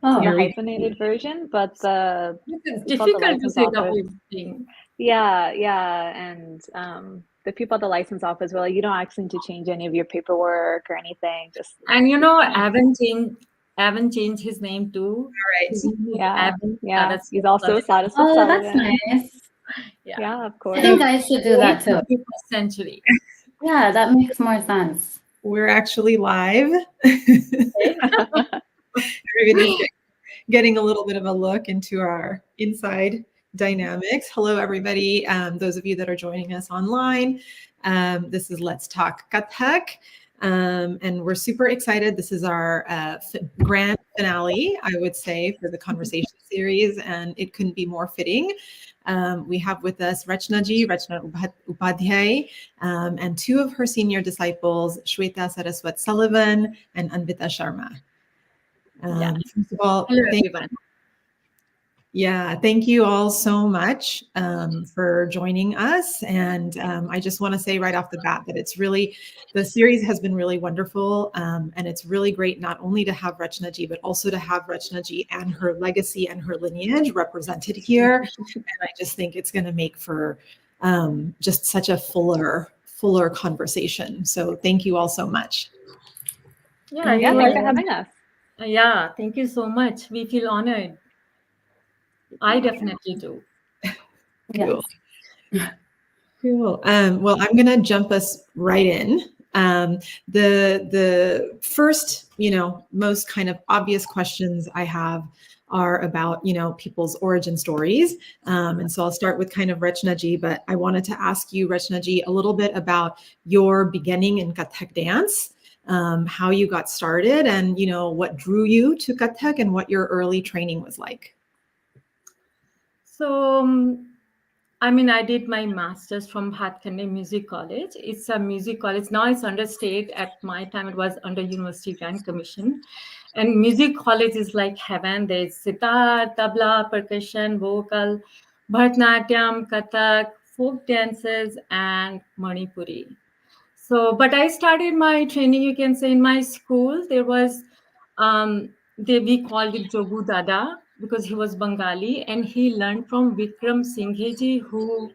Oh, the Here we hyphenated version, but It's people at the difficult to license say the office, whole thing. and the people at the license office were like, you don't actually need to change any of your paperwork or anything. Just And keep going. Evan changed his name too. right. His name is Yeah, Evan yeah. He's Saraswat also Sullivan. Saraswat Oh, that's Sullivan. nice. Yeah. Yeah, of I course. think I should do that too. 21st century. Yeah, that makes more sense. We're actually live. Everybody's getting a little bit of a look into our inside dynamics. Hello, everybody. Those of you that are joining us online, this is Let's Talk Kathak. And we're super excited. This is our grand finale, I would say, for the conversation series, and it couldn't be more fitting. We have with us Rachana Upadhyay, and two of her senior disciples, Shweta Saraswat Sullivan and Anvita Sharma. Yeah. First of all, Hello, everyone. thank you all so much for joining us. And I just want to say right off the bat that the series has been really wonderful. And it's really great not only to have Rachana ji, but also to have Rachana ji and her legacy and her lineage represented here. And I just think it's going to make for just such a fuller conversation. So thank you all so much. Yeah, thanks for having us. Yeah, thank you so much. We feel honored. I definitely do. Cool. Cool. Well, I'm going to jump us right in. The first, most kind of obvious questions I have are about, people's origin stories. And so I'll start with kind of Rachana ji, but I wanted to ask you, Rachana ji, a little bit about your beginning in Kathak dance, how you got started and, what drew you to Kathak and what your early training was like. So, I did my master's from Bhatkande Music College. It's a music college. Now it's under state. At my time, it was under University Grant Commission. And music college is like heaven. There's sitar, tabla, percussion, vocal, Bharatanatyam, Kathak, folk dances, and Manipuri. So, but I started my training, you can say, in my school. There was, we called it Jogu Dada because he was Bengali and he learned from Vikram Singheji, who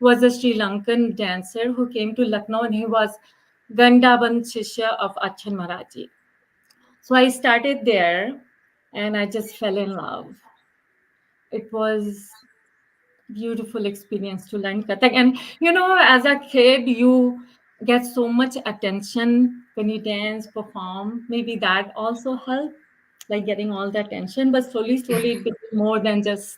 was a Sri Lankan dancer who came to Lucknow, and he was Gandaband Shishya of Achan Maharaji. So I started there and I just fell in love. It was beautiful experience to learn Kathak. And as a kid, you get so much attention when you dance, perform. Maybe that also helped, like getting all the attention. But slowly, it became more than just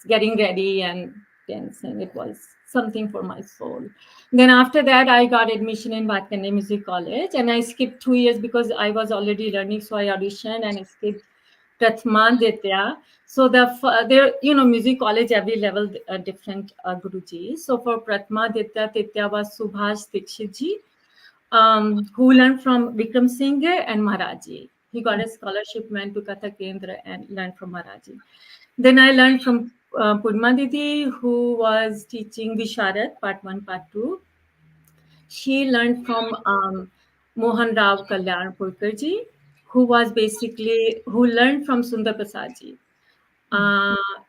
getting ready and dancing. It was something for my soul. Then after that, I got admission in Bhatkande Music College, and I skipped 2 years because I was already learning. So I auditioned and I skipped Prathma Ditya. So there, music college, every level different Guruji. So for Prathma Ditya was Subhash Dikshit ji, who learned from Vikram Singh and Maharaji. He got a scholarship, went to Kathak Kendra and learned from Maharaji. Then I learned from Purma Didi, who was teaching Visharat, part 1, part 2. She learned from Mohan Rao Kalyan Purkarji, who learned from Sundar Prasadji.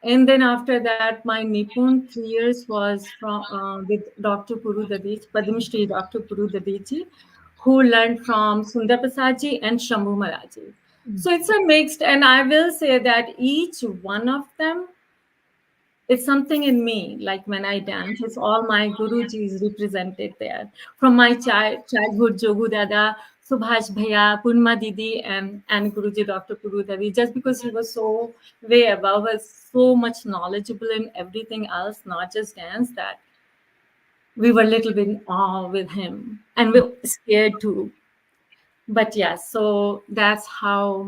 And then after that, my Nipun 3 years was with Dr. Puru Dadich, Padma Shri Dr. Puru Dadich, who learned from Sundar Prasadji and Shambhu Maharaji. So it's a mixed, and I will say that each one of them, it's something in me. Like when I dance, it's all my Gurujis represented there. From my childhood, Jogu Dada, Subhash Bhaiya, Punma Didi, and Guruji Dr. Puru Devi, just because he was so way above us, so much knowledgeable in everything else, not just dance, that we were a little bit in awe with him. And we were scared too. But yes, so that's how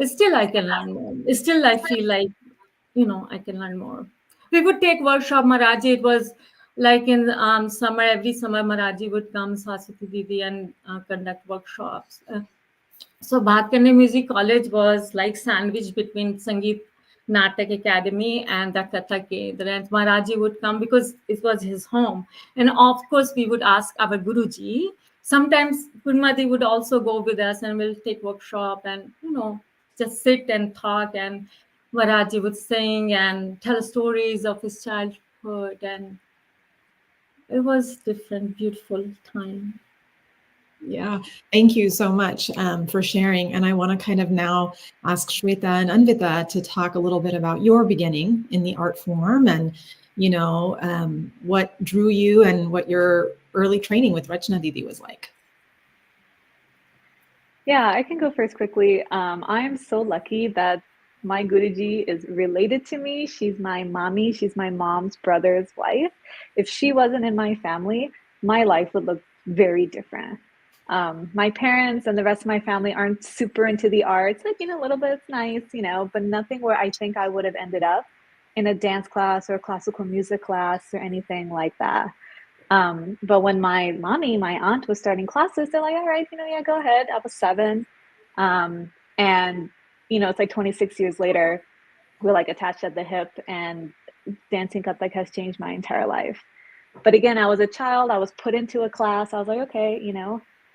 still I can learn more. Still I feel like, I can learn more. We would take workshop Maharaji. It was like in summer, every summer Maharaji would come, Saraswati Didi, and conduct workshops. So Bhatkande Music College was like sandwiched between Sangeet Natak Academy and the Kathak Kendra. And Maharaji would come because it was his home. And of course, we would ask our Guruji. Sometimes Purmadi would also go with us and we'll take workshop and, just sit and talk, and Maraji would sing and tell stories of his childhood, and it was different, beautiful time. Yeah, thank you so much for sharing. And I want to kind of now ask Shweta and Anvita to talk a little bit about your beginning in the art form, and what drew you and what your early training with Rachana Didi was like. Yeah, I can go first quickly. I am so lucky that my Guruji is related to me. She's my mommy. She's my mom's brother's wife. If she wasn't in my family, my life would look very different. My parents and the rest of my family aren't super into the arts. Like, a little bit, it's nice, but nothing where I think I would have ended up in a dance class or a classical music class or anything like that. But when my aunt was starting classes, they're like, all right, yeah, go ahead. I was 7. And, it's like 26 years later, we're like attached at the hip, and dancing Kathak has changed my entire life. But again, I was a child, I was put into a class. I was like, okay,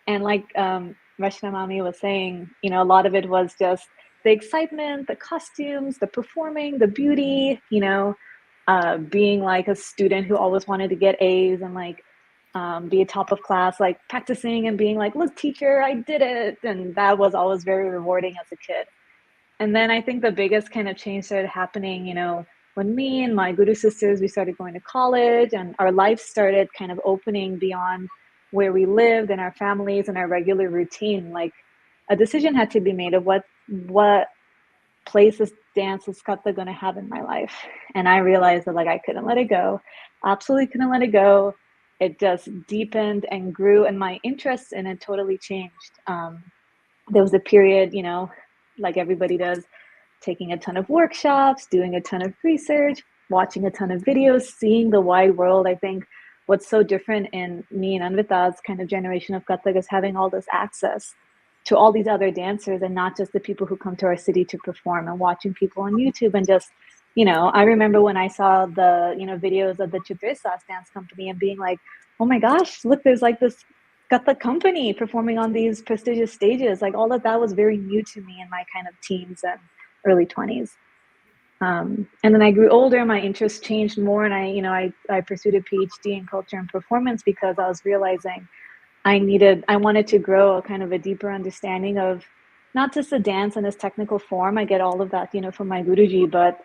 and like Rachana Mami was saying, a lot of it was just the excitement, the costumes, the performing, the beauty, being like a student who always wanted to get A's and like be a top of class, like practicing and being like, look, teacher, I did it. And that was always very rewarding as a kid. And then I think the biggest kind of change started happening, when me and my Guru sisters, we started going to college, and our life started kind of opening beyond where we lived and our families and our regular routine. Like a decision had to be made of what place this dance is Kathak going to have in my life. And I realized that like I couldn't let it go. Absolutely couldn't let it go. It just deepened and grew, and my interest in it totally changed. There was a period, like everybody does, taking a ton of workshops, doing a ton of research, watching a ton of videos, seeing the wide world. I think what's so different in me and Anvita's kind of generation of Kathak is having all this access to all these other dancers, and not just the people who come to our city to perform, and watching people on YouTube. And just, I remember when I saw the, videos of the Chitresas dance company and being like, oh my gosh, look, there's like this Kathak company performing on these prestigious stages. Like all of that was very new to me in my kind of teens and early 20s. And then I grew older, my interests changed more, and I pursued a PhD in culture and performance because I was realizing I wanted to grow a kind of a deeper understanding of not just the dance in its technical form. I get all of that, from my Guruji, but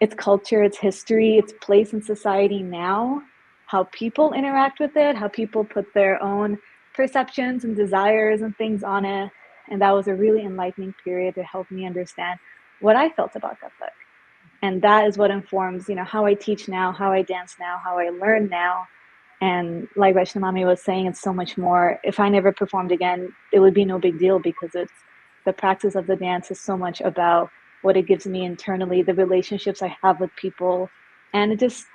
its culture, its history, its place in society now, how people interact with it, how people put their own perceptions and desires and things on it. And that was a really enlightening period to help me understand what I felt about Kathak. And that is what informs, how I teach now, how I dance now, how I learn now. And like Rachana Mami was saying, it's so much more. If I never performed again, it would be no big deal, because it's the practice of the dance is so much about what it gives me internally, the relationships I have with people. And it just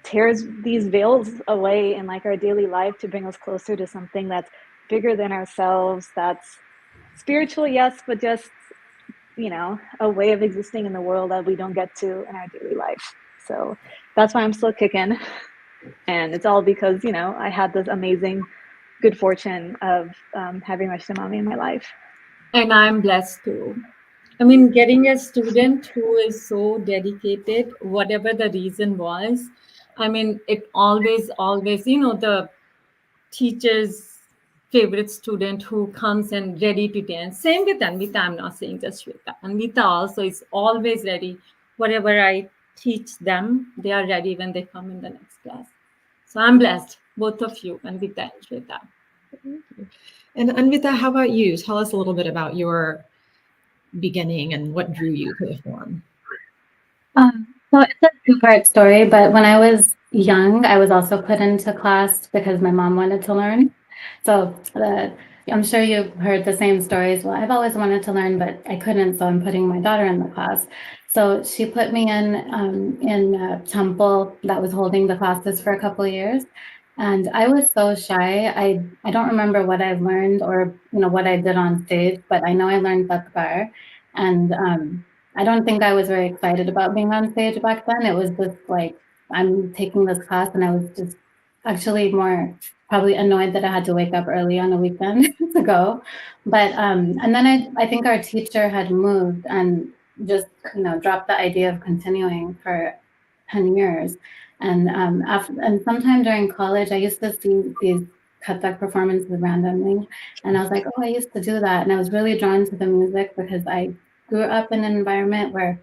tears these veils away in like our daily life to bring us closer to something that's bigger than ourselves, that's spiritual, yes, but just, a way of existing in the world that we don't get to in our daily life. So that's why I'm still kicking. And it's all because, I had this amazing good fortune of having Rachana Mami in my life. And I'm blessed too. I mean, getting a student who is so dedicated, whatever the reason was, I mean, it always, the teacher's favorite student who comes and ready to dance. Same with Anvita, I'm not saying just Shweta. Anvita also is always ready. Whatever I teach them, they are ready when they come in the next class. So I'm blessed, both of you, Anvita and Shweta. And Anvita, how about you? Tell us a little bit about your beginning and what drew you to the form. So it's a two-part story, but when I was young, I was also put into class because my mom wanted to learn. So I'm sure you've heard the same stories. Well, I've always wanted to learn, but I couldn't, so I'm putting my daughter in the class. So she put me in a temple that was holding the classes for a couple of years. And I was so shy. I don't remember what I've learned or what I did on stage, but I know I learned Takbar. And I don't think I was very excited about being on stage back then. It was just like, I'm taking this class and I was just actually more probably annoyed that I had to wake up early on a weekend to go. But and then I think our teacher had moved and just dropped the idea of continuing for 10 years. And after and sometime during college, I used to see these Kathak performances randomly, and I was like, oh, I used to do that, and I was really drawn to the music because I grew up in an environment where,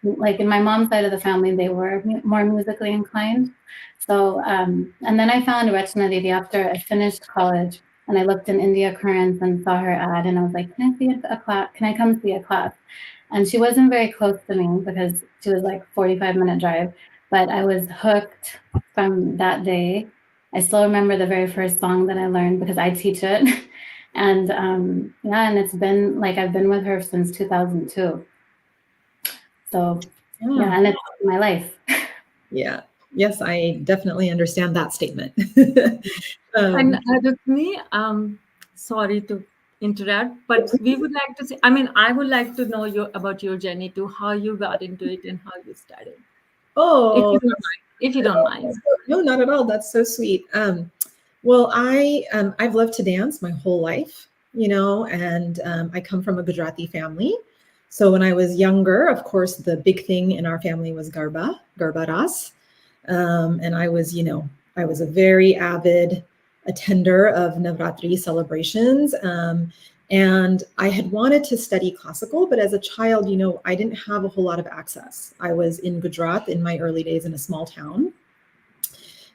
like in my mom's side of the family, they were more musically inclined. So, and then I found Rachana after I finished college, and I looked in India Currents and saw her ad, and I was like, can I see a class? Can I come see a class? And she wasn't very close to me because she was like 45-minute drive, but I was hooked from that day. I still remember the very first song that I learned because I teach it. And yeah, and it's been like I've been with her since 2002. So yeah, and it's my life. Yeah. Yes, I definitely understand that statement. And Rukmini, sorry to interrupt, but we would like to say, I mean, I would like to know about your journey to how you got into it and how you started. Oh, if you don't mind. No, not at all. That's so sweet. Well, I've loved to dance my whole life, and I come from a Gujarati family. So when I was younger, of course, the big thing in our family was Garba Ras. And I was a very avid attender of Navratri celebrations. And I had wanted to study classical, but as a child, I didn't have a whole lot of access. I was in Gujarat in my early days in a small town.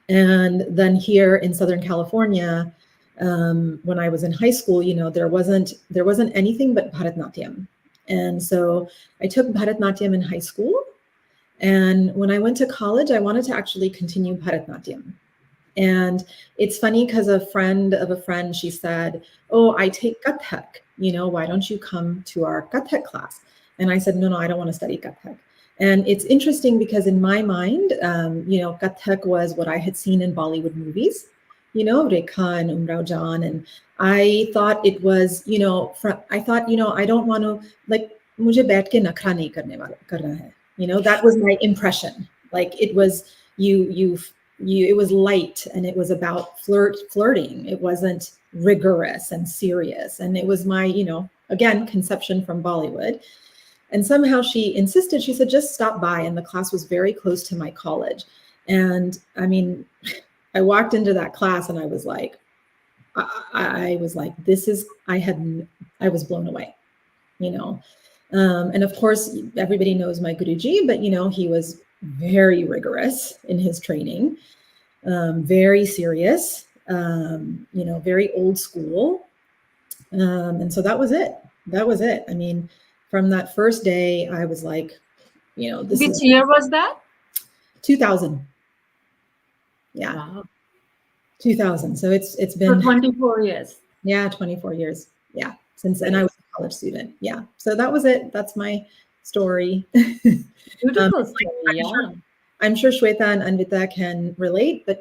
And then here in Southern California, when I was in high school, there wasn't anything but Bharatnatyam. And so I took Bharatnatyam in high school. And when I went to college, I wanted to actually continue Bharatnatyam. And it's funny because a friend of a friend, she said, oh, I take Kathak, why don't you come to our Kathak class? And I said, no, I don't want to study Kathak. And it's interesting because in my mind, Kathak was what I had seen in Bollywood movies, Rekha and Umrao, and I thought it was, I don't want to, like, mujhe baith ke nakhra nahi karna hai. That was my impression. Like it was it was light and it was about flirting. It wasn't rigorous and serious. And it was my, again, conception from Bollywood. And somehow she insisted, she said, just stop by. And the class was very close to my college. And I mean, I walked into that class and I was like, I was blown away, and of course, everybody knows my Guruji, but he was very rigorous in his training, very serious, very old school. And so that was it. I mean, from that first day, I was like, Which year was that? 2000. Yeah. Wow. 2000. So it's been 24 years. Yeah, 24 years. Yeah. And I was a college student. Yeah. So that was it. That's my story. Beautiful story. I'm sure Shweta and Anvita can relate, but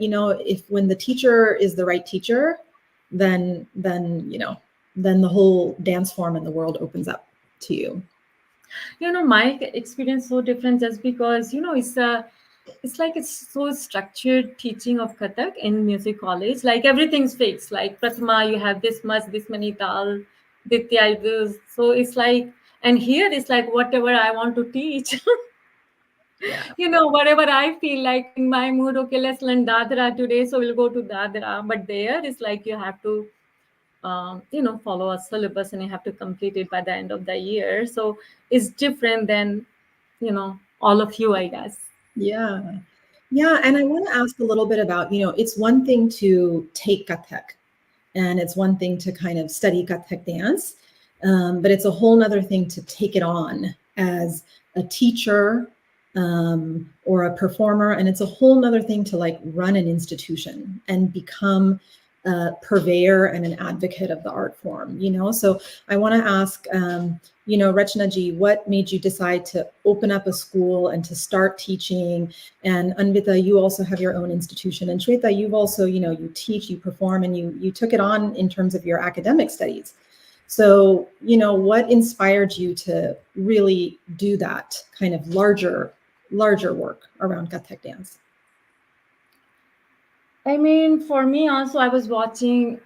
when the teacher is the right teacher, then the whole dance form in the world opens up to you. My experience so different just because, it's like it's so structured teaching of Kathak in music college. Like everything's fixed. Like Prathama, you have this many tal, Ditya this. So it's like, and here it's like whatever I want to teach. Yeah. Whatever I feel like in my mood, okay, let's learn Dadra today, so we'll go to Dadra. But there it's like you have to, follow a syllabus and you have to complete it by the end of the year. So it's different than, all of you, I guess. Yeah. Yeah. And I want to ask a little bit about, it's one thing to take Kathak and it's one thing to kind of study Kathak dance, but it's a whole nother thing to take it on as a teacher or a performer. And it's a whole nother thing to like run an institution and become a purveyor and an advocate of the art form, So I want to ask, Rachana ji, what made you decide to open up a school and to start teaching? And Anvita, you also have your own institution. And Shweta, you've also, you teach, you perform, and you took it on in terms of your academic studies. So, what inspired you to really do that kind of larger work around Kathak dance? I mean, for me also, I was watching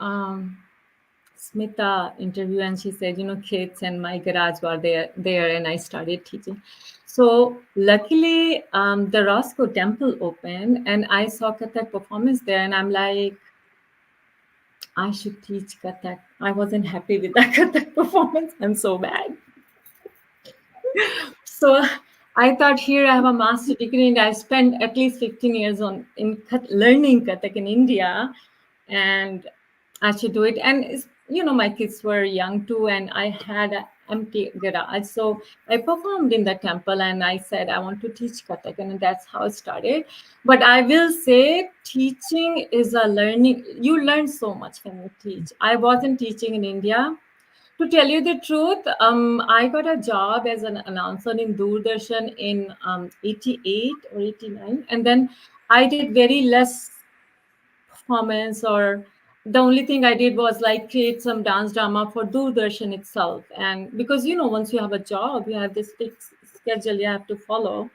Smita interview, and she said, kids and my garage were there, and I started teaching. So luckily, the Roscoe Temple opened, and I saw Kathak performance there, and I'm like, I should teach Kathak. I wasn't happy with that Kathak performance. I'm so bad. So I thought, here I have a master degree, and I spent at least 15 years learning Kathak in India, and I should do it. And my kids were young too, and I had an empty garage, so I performed in the temple, and I said I want to teach Kathak, and that's how it started. But I will say, teaching is a learning. You learn so much when you teach. I wasn't teaching in India. To tell you the truth, I got a job as an announcer in Doordarshan in 88 or 89. And then I did very less performance, or the only thing I did was like create some dance drama for Doordarshan itself. And because, once you have a job, you have this fixed schedule you have to follow.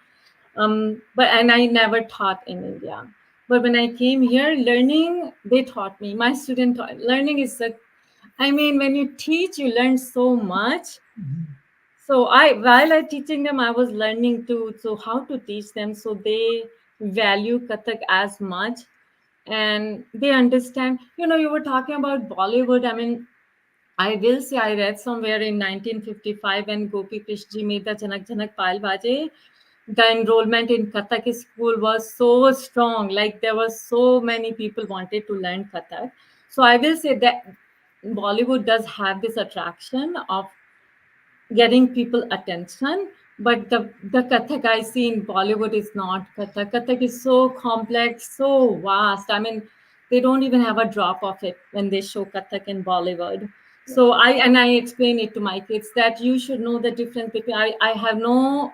And I never taught in India. But when I came here, learning, they taught me. My student learning is when you teach, you learn so much. So while I teaching them, I was learning too. So how to teach them so they value Kathak as much, and they understand. You were talking about Bollywood. I will say, I read somewhere in 1955 when Gopi Krishji made the Janak Janak Pal Baje, the enrollment in Kathak school was so strong. Like, there were so many people wanted to learn Kathak. So I will say that Bollywood does have this attraction of getting people attention, but the Kathak I see in Bollywood is not Kathak. Kathak is so complex, so vast. They don't even have a drop of it when they show Kathak in Bollywood. So I explain it to my kids that you should know the difference between. I have no,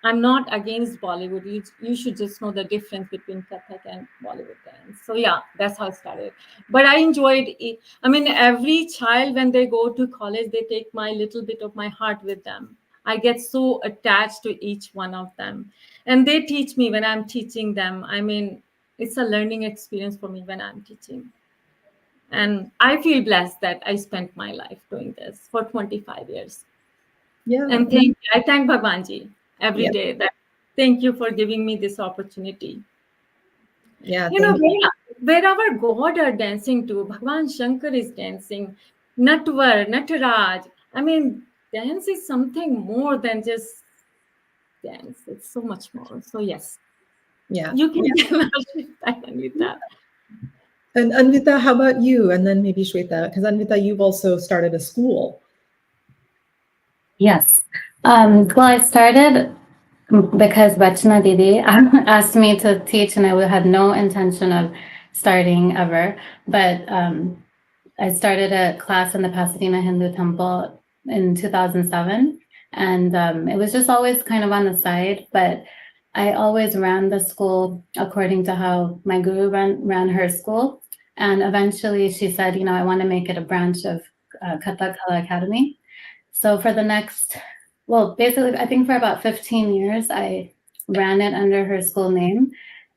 I'm not against Bollywood. You should just know the difference between Kathak and Bollywood dance. So yeah, that's how I started. But I enjoyed it. Every child, when they go to college, they take my little bit of my heart with them. I get so attached to each one of them. And they teach me when I'm teaching them. It's a learning experience for me when I'm teaching. And I feel blessed that I spent my life doing this for 25 years. Yeah. And I thank Bhagwanji every day. Thank you for giving me this opportunity. Yeah. Wherever God are dancing to, Bhagwan Shankar is dancing, Natvar, Nataraj. Dance is something more than just dance. It's so much more. So yes. Yeah. You can tell Shweta, Anvita. And Anvita, how about you? And then maybe Shweta, because Anvita, you've also started a school. Yes. Well, I started because Rachana Didi asked me to teach, and I had no intention of starting ever. But I started a class in the Pasadena Hindu Temple in 2007. And it was just always kind of on the side, but I always ran the school according to how my guru ran her school. And eventually she said, I want to make it a branch of Kathak Kala Academy. So for the next, basically, I think for about 15 years, I ran it under her school name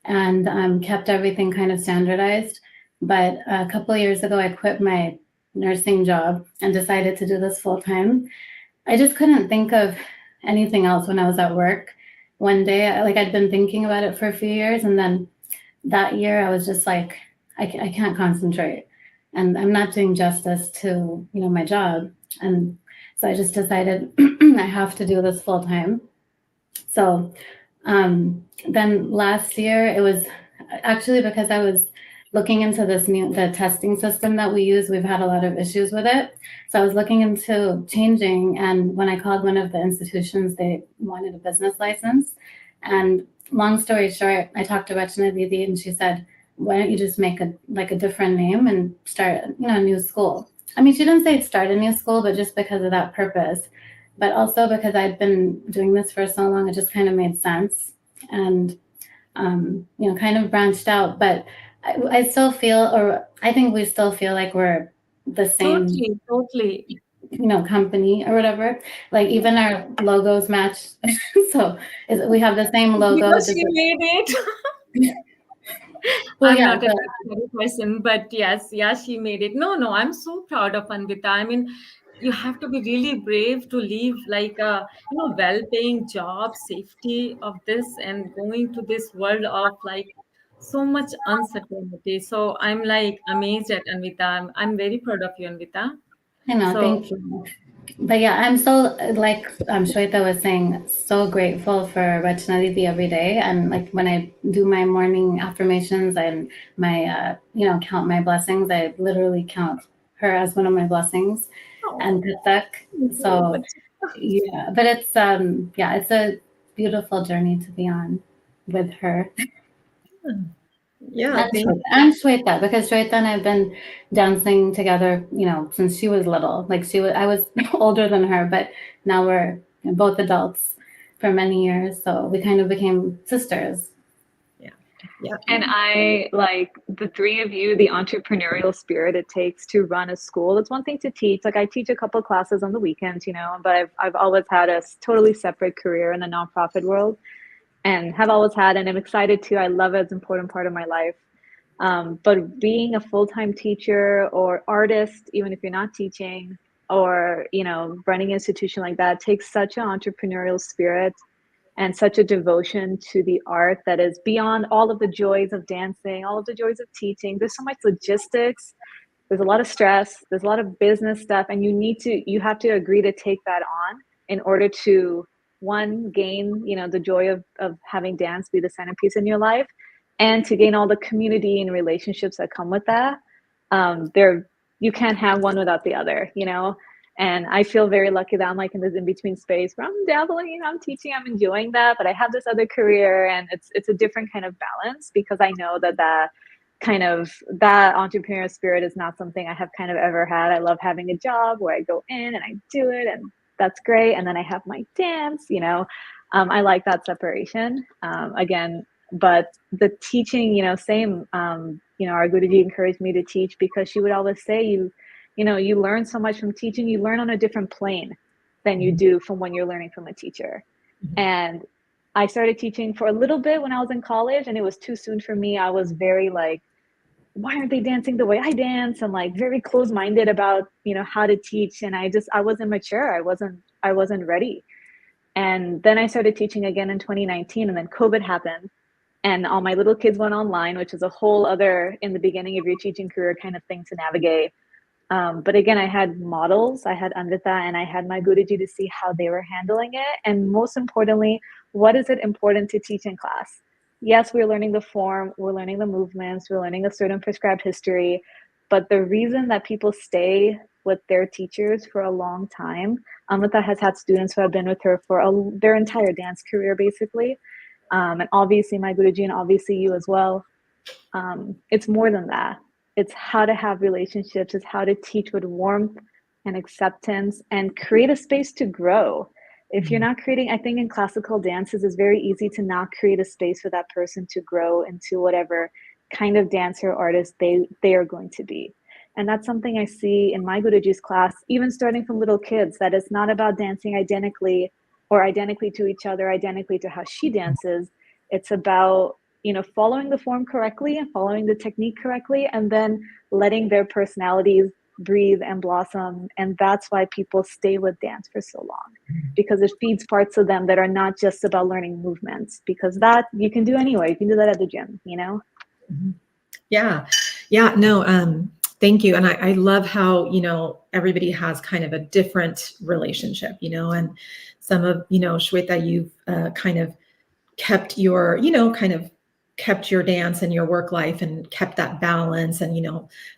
and kept everything kind of standardized. But a couple of years ago, I quit my nursing job and decided to do this full time. I just couldn't think of anything else when I was at work. One day, I'd been thinking about it for a few years, and then that year, I was just like, I can't concentrate, and I'm not doing justice to my job, and so I just decided I have to do this full time. So then last year, it was actually because I was looking into the testing system that we use. We've had a lot of issues with it. So I was looking into changing. And when I called one of the institutions, they wanted a business license. And long story short, I talked to Rachana Didi, and she said, why don't you just make a different name and start, a new school? She didn't say start a new school, but just because of that purpose. But also because I'd been doing this for so long, it just kind of made sense. And, kind of branched out. But I still feel, or I think we still feel like we're the same Totally. Company or whatever. Like even our logos match. So we have the same logo. Because she made it. Well, I'm yeah, not a technical person, but yes, yeah, she made it. No, I'm so proud of Anvita. I mean, you have to be really brave to leave like a well-paying job, safety of this, and going to this world of like so much uncertainty. So I'm like amazed at Anvita. I'm very proud of you, Anvita. I know, So thank you. But yeah, I'm so, like Shweta was saying, so grateful for Rachana every day. And like when I do my morning affirmations and my, count my blessings, I literally count her as one of my blessings and Kathak. So yeah, but it's, it's a beautiful journey to be on with her. Yeah, thank And Shweta, because Shweta and I've been dancing together, since she was little. Like I was older than her, but now we're both adults for many years. So we kind of became sisters. Yeah. And I like the three of you, the entrepreneurial spirit it takes to run a school. It's one thing to teach. Like I teach a couple classes on the weekends, but I've always had a totally separate career in the nonprofit world and have always had, and I'm excited to. I love it. It's an important part of my life. But being a full-time teacher or artist, even if you're not teaching, or running an institution like that, takes such an entrepreneurial spirit and such a devotion to the art that is beyond all of the joys of dancing, all of the joys of teaching. There's so much logistics. There's a lot of stress. There's a lot of business stuff, and you have to agree to take that on in order to one gain the joy of having dance be the centerpiece in your life, and to gain all the community and relationships that come with that. You can't have one without the other, and I feel very lucky that I'm like in this in-between space where I'm dabbling, I'm teaching, I'm enjoying that, but I have this other career, and it's a different kind of balance, because I know that entrepreneurial spirit is not something I have kind of ever had. I love having a job where I go in and I do it, and that's great. And then I have my dance, I like that separation. Again, but the teaching, same, our Guruji encouraged me to teach, because she would always say, you learn so much from teaching. You learn on a different plane than you do from when you're learning from a teacher. And I started teaching for a little bit when I was in college, and it was too soon for me. I was very like, why aren't they dancing the way I dance? And like very close-minded about, how to teach. And I wasn't mature. I wasn't ready. And then I started teaching again in 2019, and then COVID happened, and all my little kids went online, which is a whole other, in the beginning of your teaching career, kind of thing to navigate. But again, I had models, I had Anvita, and I had my Guruji to see how they were handling it. And most importantly, what is it important to teach in class? Yes, we're learning the form, we're learning the movements, we're learning a certain prescribed history. But the reason that people stay with their teachers for a long time, Anvita has had students who have been with her for their entire dance career, basically. And obviously my Guruji, and obviously you as well. It's more than that. It's how to have relationships. It's how to teach with warmth and acceptance and create a space to grow. If you're not creating, I think in classical dances, it's very easy to not create a space for that person to grow into whatever kind of dancer or artist they are going to be. And that's something I see in my Guruji's class, even starting from little kids, that it's not about dancing identically to each other, identically to how she dances. It's about following the form correctly and following the technique correctly, and then letting their personalities breathe and blossom. And that's why people stay with dance for so long, because it feeds parts of them that are not just about learning movements, because that you can do anyway. You can do that at the gym, Yeah. No, thank you. And I love how, everybody has kind of a different relationship, and some of, Shweta, you've kind of kept your, kept your dance and your work life and kept that balance. And,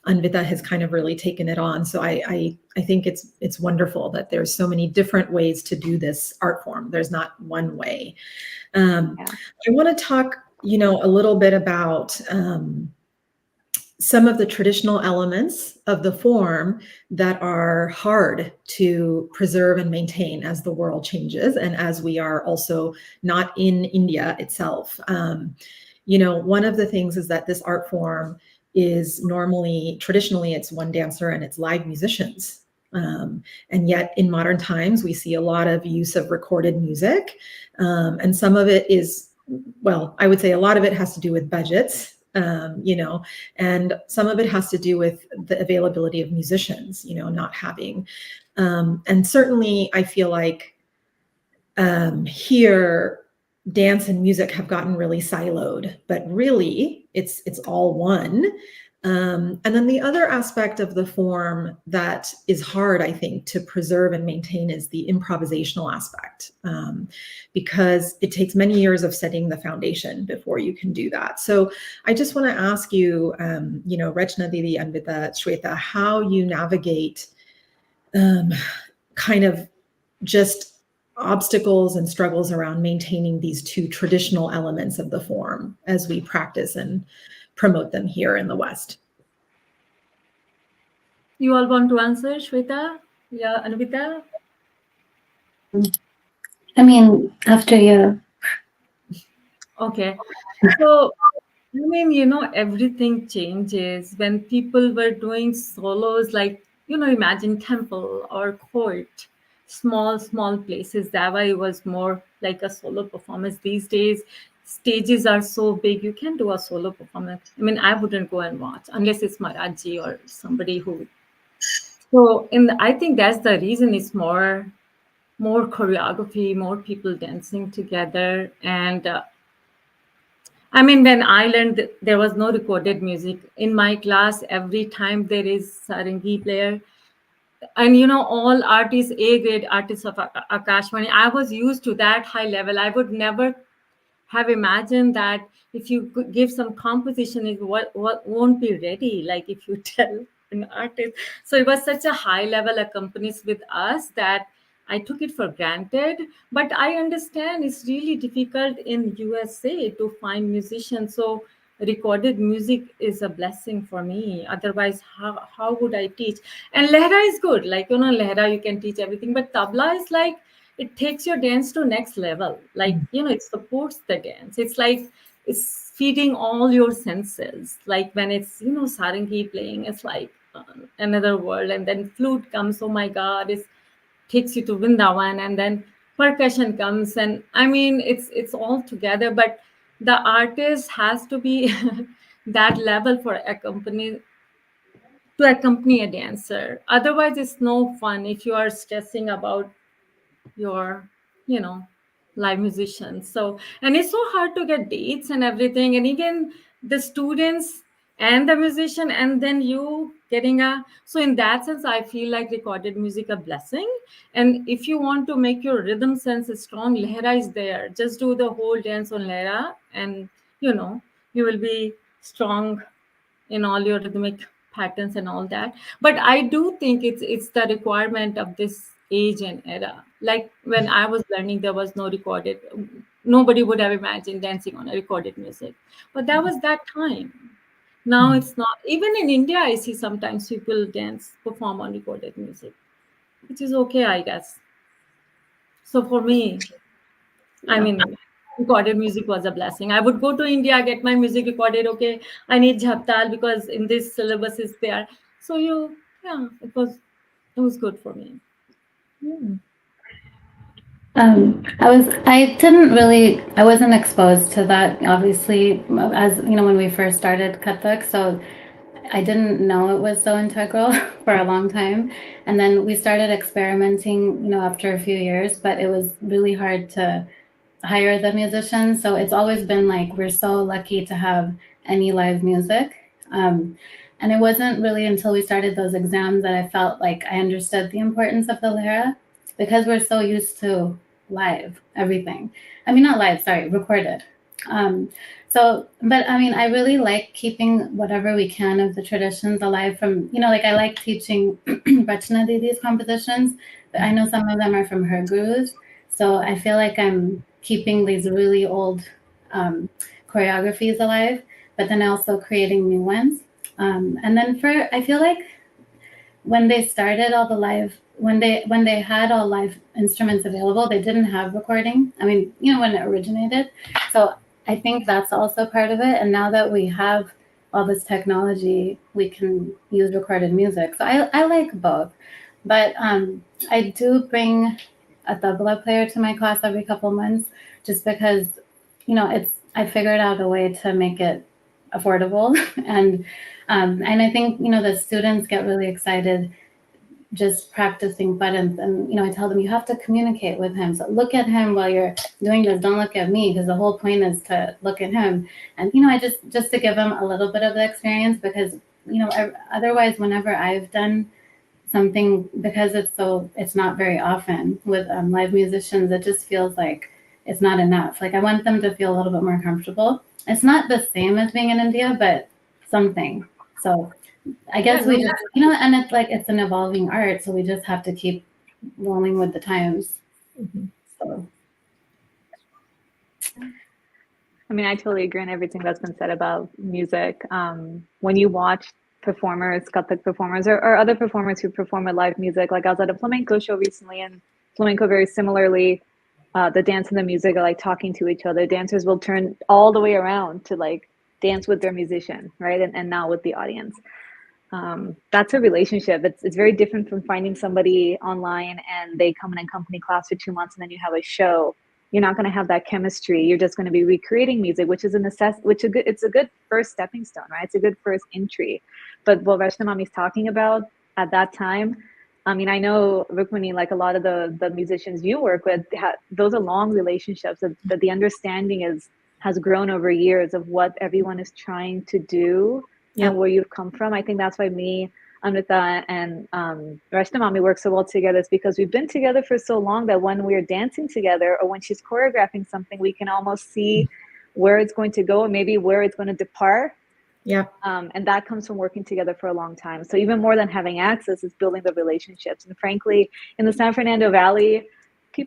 Anvita has kind of really taken it on. So I think it's wonderful that there's so many different ways to do this art form. There's not one way. I want to talk, a little bit about some of the traditional elements of the form that are hard to preserve and maintain as the world changes, and as we are also not in India itself. One of the things is that this art form is traditionally it's one dancer and it's live musicians. And yet in modern times, we see a lot of use of recorded music. And some of it is, well, I would say a lot of it has to do with budgets. and some of it has to do with the availability of musicians, not having. And certainly I feel like here, dance and music have gotten really siloed, but really it's all one. And then the other aspect of the form that is hard, I think, to preserve and maintain is the improvisational aspect, because it takes many years of setting the foundation before you can do that. So I just want to ask you, Rachana Didi, Anvita, Shweta, how you navigate kind of just obstacles and struggles around maintaining these two traditional elements of the form as we practice and promote them here in the West. You all want to answer, Shweta? Yeah, Anvita? I mean, after you. Okay. So, everything changes when people were doing solos, like, imagine temple or court, small places. That way it was more like a solo performance. These days, stages are so big, you can do a solo performance. I mean, I wouldn't go and watch unless it's Maraji or somebody who. So, I think that's the reason it's more choreography, more people dancing together. And I mean, when I learned there was no recorded music in my class, every time there is sarangi player, and all artists, A grade artists of Akashvani, I was used to that high level. I would never have imagined that if you could give some composition, it what won't be ready. Like if you tell an artist, so it was such a high level accompanies with us that I took it for granted. But I understand it's really difficult in USA to find musicians. So recorded music is a blessing for me. Otherwise, how would I teach? And lehra is good. Like lehra you can teach everything, but tabla is like it takes your dance to next level. Like it supports the dance. It's like it's feeding all your senses. Like when it's sarangi playing, it's like another world. And then flute comes, oh my god, it takes you to Vrindavan. And then percussion comes, and I mean it's all together. But the artist has to be that level for to accompany a dancer. Otherwise it's no fun if you are stressing about your live musicians. So, and it's so hard to get dates and everything, and even the students and the musician, and then you getting so in that sense I feel like recorded music a blessing. And if you want to make your rhythm sense strong, lehra is there. Just do the whole dance on lehra, and you will be strong in all your rhythmic patterns and all that. But I do think it's the requirement of this age and era. Like when I was learning, there was no recorded, nobody would have imagined dancing on a recorded music, but that was that time. Now it's not. Even in India I see sometimes people perform on recorded music, which is okay, I guess. So for me, I mean, recorded music was a blessing. I would go to India, get my music recorded. Okay, I need jhaptal because in this syllabus is there. So it was good for me. I wasn't exposed to that, obviously, as when we first started Kathak. So I didn't know it was so integral for a long time. And then we started experimenting, after a few years, but it was really hard to hire the musicians. So it's always been like, we're so lucky to have any live music. And it wasn't really until we started those exams that I felt like I understood the importance of the lehra, because we're so used to live everything. I mean, not live, sorry, recorded. But I mean, I really like keeping whatever we can of the traditions alive from, like I like teaching Rachana Didi's compositions, but I know some of them are from her gurus. So I feel like I'm keeping these really old choreographies alive, but then also creating new ones. And then I feel like when they started all the live, when they had all live instruments available, they didn't have recording. I mean, when it originated. So I think that's also part of it. And now that we have all this technology, we can use recorded music. So I like both. But I do bring a tabla player to my class every couple months, just because, I figured out a way to make it affordable. And I think, the students get really excited just practicing buttons. And, I tell them you have to communicate with him. So look at him while you're doing this. Don't look at me, because the whole point is to look at him. And, I just to give them a little bit of the experience, because, otherwise, whenever I've done something, because it's not very often with live musicians, it just feels like it's not enough. Like, I want them to feel a little bit more comfortable. It's not the same as being in India, but something. So I guess we just, and it's like, it's an evolving art, so we just have to keep rolling with the times. So. I mean, I totally agree on everything that's been said about music. When you watch performers, Kathak performers, or other performers who perform with live music, like I was at a flamenco show recently, and flamenco very similarly, the dance and the music are like talking to each other. Dancers will turn all the way around to like dance with their musician, right? And now with the audience. That's a relationship. It's very different from finding somebody online and they come in company class for 2 months and then you have a show. You're not going to have that chemistry. You're just going to be recreating music, which is it's a good first stepping stone, right? It's a good first entry. But what Rachana Mami's talking about at that time, I mean, I know Rukmini, like a lot of the musicians you work with, those are long relationships that the understanding has grown over years of what everyone is trying to do and where you've come from. I think that's why me, Anvita, and Rachana Mami work so well together, is because we've been together for so long that when we're dancing together or when she's choreographing something, we can almost see where it's going to go and maybe where it's going to depart. Yeah. And that comes from working together for a long time. So even more than having access is building the relationships. And frankly, in the San Fernando Valley,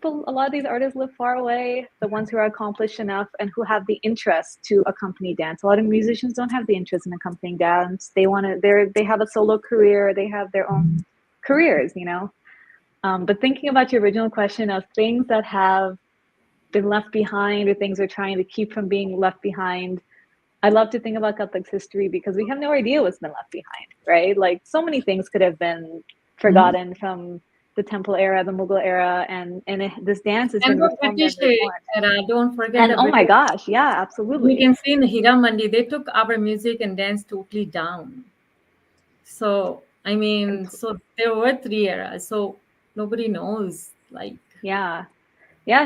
a lot of these artists live far away, the ones who are accomplished enough and who have the interest to accompany dance. A lot of musicians don't have the interest in accompanying dance. They have a solo career, they have their own careers, But thinking about your original question of things that have been left behind or things we're trying to keep from being left behind, I love to think about Kathak's history because we have no idea what's been left behind, right? Like so many things could have been forgotten from the temple era, the Mughal era, and this dance has been reformed and reformed. Era, don't forget. And oh my gosh, yeah, absolutely. You can see in Hira Mandi, they took our music and dance totally down. So I mean, so there were 3 eras. So nobody knows, like. Yeah,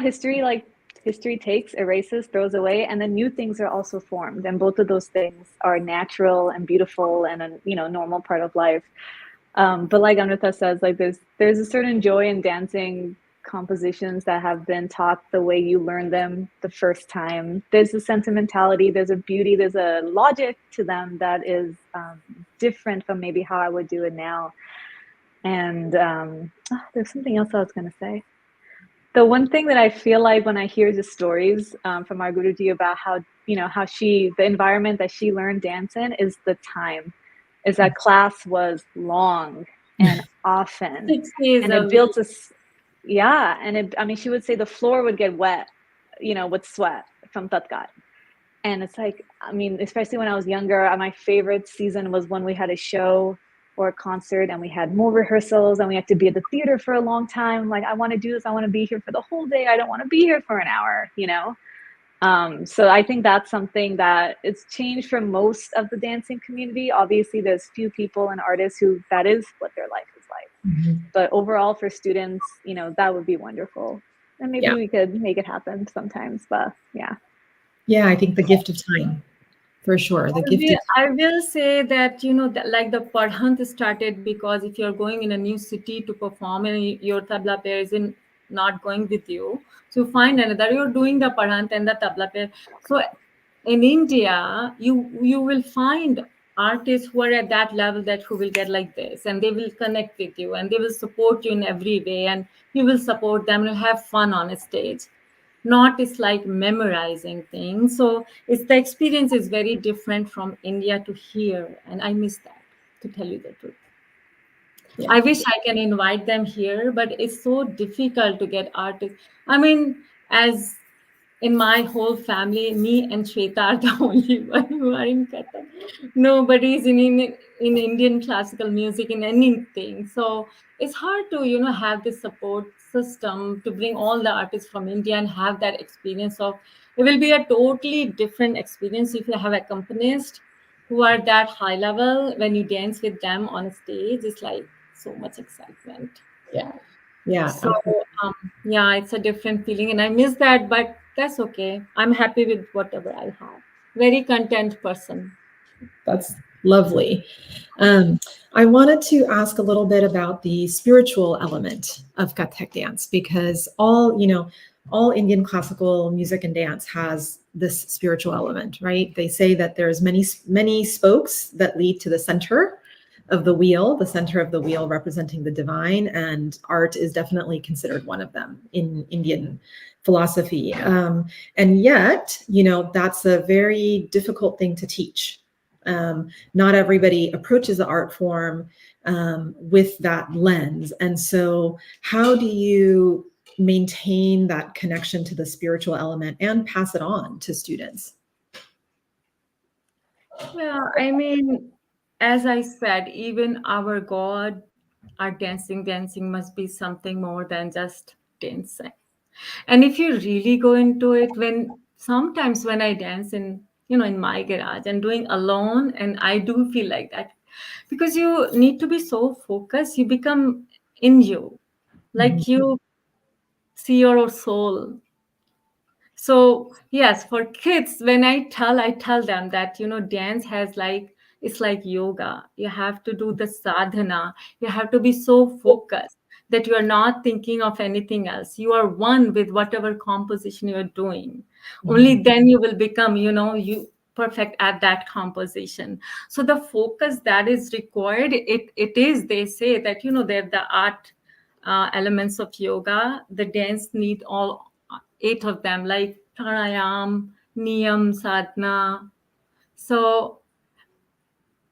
history takes, erases, throws away, and then new things are also formed. And both of those things are natural and beautiful and a normal part of life. But like Anvita says, like there's a certain joy in dancing compositions that have been taught the way you learn them the first time. There's a sentimentality, there's a beauty, there's a logic to them that is different from maybe how I would do it now. And there's something else I was going to say. The one thing that I feel like when I hear the stories from our Guruji about how the environment that she learned dance in is the time, is that class was long and often. 6 days and it built us. Yeah. And she would say the floor would get wet, with sweat from Tatkat. And it's like, especially when I was younger, my favorite season was when we had a show or a concert and we had more rehearsals and we had to be at the theater for a long time. Like, I want to do this. I want to be here for the whole day. I don't want to be here for an hour, So I think that's something that it's changed for most of the dancing community. Obviously, there's few people and artists who that is what their life is like. But overall, for students, that would be wonderful. And maybe we could make it happen sometimes. But yeah. Yeah, I think the gift of time. For sure. I will say that, that like the Parhant started because if you're going in a new city to perform and your tabla player is not going with you, so find another, you're doing the Parhant and the tabla player. So in India, you will find artists who are at that level who will get like this and they will connect with you and they will support you in every way and you will support them and have fun on a stage. Not it's like memorizing things. So the experience is very different from India to here. And I miss that, to tell you the truth. Yeah. I wish I can invite them here, but it's so difficult to get artists. As in my whole family, me and Shweta are the only one who are in Kathak. Nobody's in Indian classical music in anything. So it's hard to, have this support system to bring all the artists from India and have that experience of, it will be a totally different experience if you have accompanists who are that high level, when you dance with them on a stage, it's like so much excitement. Yeah. Yeah. So yeah, it's a different feeling, and I miss that, but that's okay. I'm happy with whatever I have. Very content person. That's lovely. I wanted to ask a little bit about the spiritual element of Kathak dance, because all Indian classical music and dance has this spiritual element, right? They say that there's many spokes that lead to the center of the center of the wheel representing the divine, and art is definitely considered one of them in Indian philosophy. And yet, that's a very difficult thing to teach. Not everybody approaches the art form with that lens. And so, how do you maintain that connection to the spiritual element and pass it on to students? Yeah, I mean, as I said, even our God, our dancing must be something more than just dancing. And if you really go into it, when sometimes when I dance in my garage and doing alone, and I do feel like that, because you need to be so focused, you become in you, like you see your soul. So yes, for kids, when I tell them that dance has like, it's like yoga. You have to do the sadhana. You have to be so focused that you are not thinking of anything else. You are one with whatever composition you are doing. Only then you will become you perfect at that composition. So the focus that is required, it is, they say that they're the art elements of yoga. The dance need all eight of them, like pranayam, niyam, sadhana. So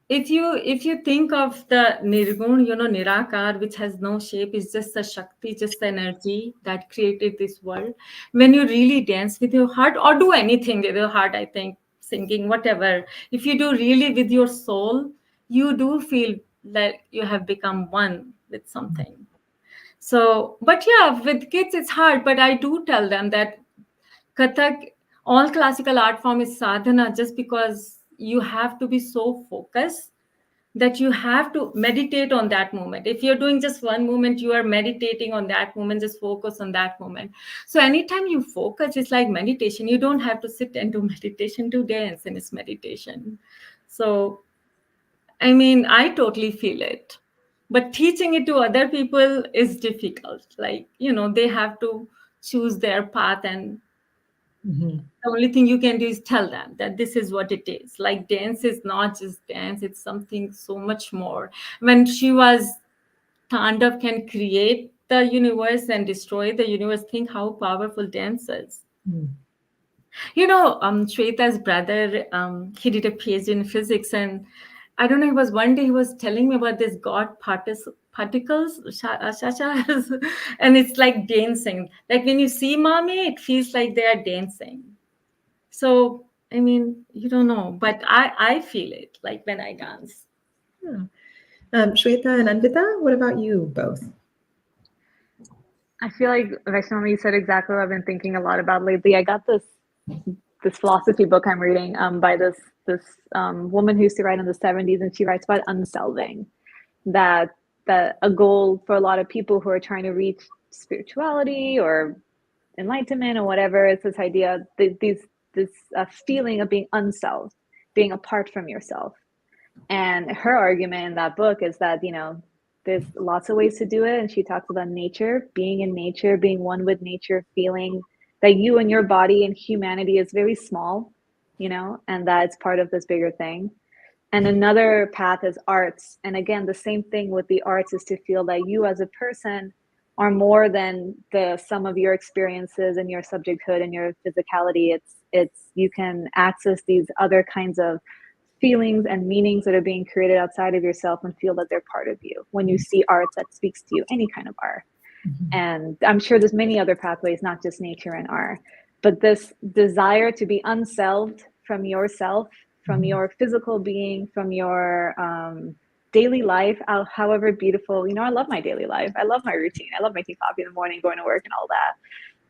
if you think of the nirgun, nirakar, which has no shape, is just a shakti, just the energy that created this world. When you really dance with your heart, or do anything with your heart, I think, singing, whatever, if you do really with your soul, you do feel like you have become one with something. So, but yeah, with kids it's hard, but I do tell them that Kathak, all classical art form is sadhana, just because you have to be so focused that you have to meditate on that moment. If you're doing just one moment, you are meditating on that moment, just focus on that moment. So anytime you focus, it's like meditation. You don't have to sit and do meditation, do dance, and it's meditation. So I mean, I totally feel it. But teaching it to other people is difficult. Like, they have to choose their path, and the only thing you can do is tell them that this is what it is. Like, dance is not just dance, it's something so much more. When she was, Tandav can create the universe and destroy the universe. Think how powerful dance is. Shweta's brother, he did a PhD in physics, and I don't know, it was one day he was telling me about this God particles, shachas, and it's like dancing. Like when you see mommy, it feels like they are dancing. So, I mean, you don't know, but I feel it like when I dance. Yeah. Shweta and Anvita, what about you both? I feel like Rachana, you said exactly what I've been thinking a lot about lately. I got this philosophy book I'm reading by this woman who used to write in the 70s, and she writes about unselving. That a goal for a lot of people who are trying to reach spirituality or enlightenment or whatever, it's this idea, this feeling of being unselved, being apart from yourself. And her argument in that book is that there's lots of ways to do it, and she talks about nature, being in nature, being one with nature, feeling that you and your body and humanity is very small, and that it's part of this bigger thing. And another path is arts. And again, the same thing with the arts is to feel that you as a person are more than the sum of your experiences and your subjecthood and your physicality. It's you can access these other kinds of feelings and meanings that are being created outside of yourself and feel that they're part of you when you see art that speaks to you, any kind of art. And I'm sure there's many other pathways, not just nature and art, but this desire to be unselved from yourself, from your physical being, from your daily life, however beautiful. I love my daily life. I love my routine. I love making coffee in the morning, going to work and all that.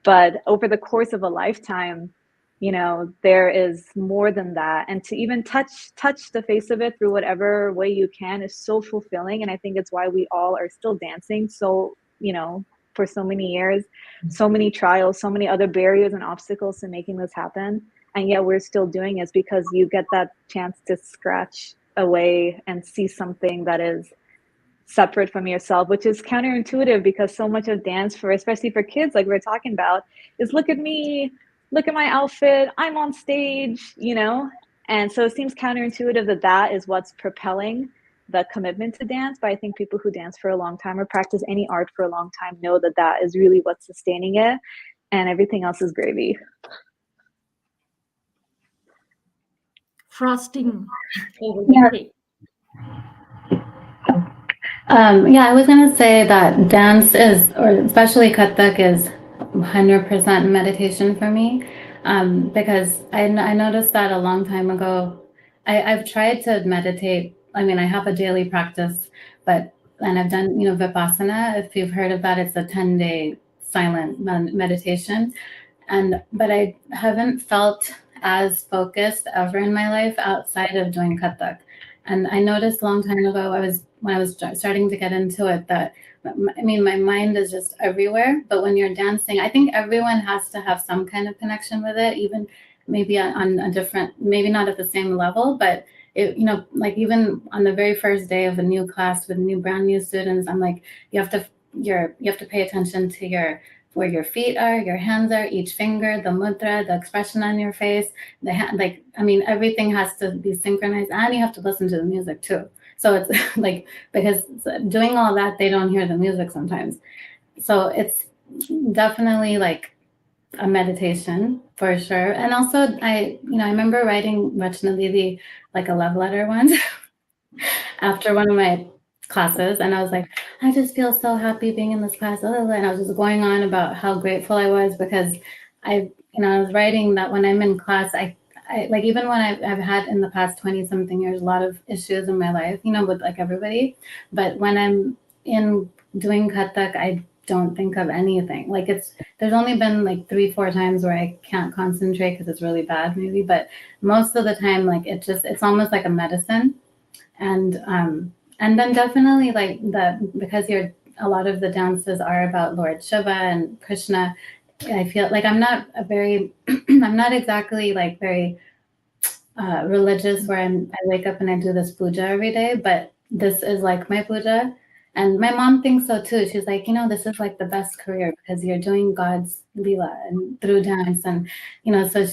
But over the course of a lifetime, there is more than that. And to even touch the face of it through whatever way you can is so fulfilling. And I think it's why we all are still dancing. So, for so many years, so many trials, so many other barriers and obstacles to making this happen. And yet we're still doing it because you get that chance to scratch away and see something that is separate from yourself, which is counterintuitive because so much of dance, especially for kids, like we're talking about, is look at me, look at my outfit, I'm on stage, And so it seems counterintuitive that is what's propelling the commitment to dance. But I think people who dance for a long time or practice any art for a long time know that is really what's sustaining it, and everything else is gravy. Frosting over the cake. I was going to say that dance is, or especially Kathak, is 100% meditation for me, because I noticed that a long time ago. I've tried to meditate. I mean, I have a daily practice, and I've done, Vipassana. If you've heard of that, it's a 10-day silent meditation. But I haven't felt as focused ever in my life outside of doing Kathak. And I noticed a long time ago, when I was starting to get into it, that, my mind is just everywhere. But when you're dancing, I think everyone has to have some kind of connection with it, even maybe on a different, maybe not at the same level, but like even on the very first day of a new class with brand new students, I'm like, you have to pay attention to where your feet are, your hands are, each finger, the mudra, the expression on your face, everything has to be synchronized, and you have to listen to the music too. So it's like, because doing all that, they don't hear the music sometimes. So it's definitely like a meditation for sure. And also I remember writing Rachana like a love letter once after one of my classes, and I was like, I just feel so happy being in this class, and I was just going on about how grateful I was, because I was writing that when I'm in class, I like, even when I've had in the past 20 something years a lot of issues in my life, with like everybody, but when I'm in doing Kathak, I don't think of anything. Like, there's only been like 3-4 times where I can't concentrate because it's really bad maybe, but most of the time, like, it's almost like a medicine. And then definitely like because a lot of the dances are about Lord Shiva and Krishna. I feel like I'm not I'm not exactly like very religious, where I wake up and I do this puja every day, but this is like my puja. And my mom thinks so too. She's like, this is like the best career because you're doing God's Leela and through dance, and so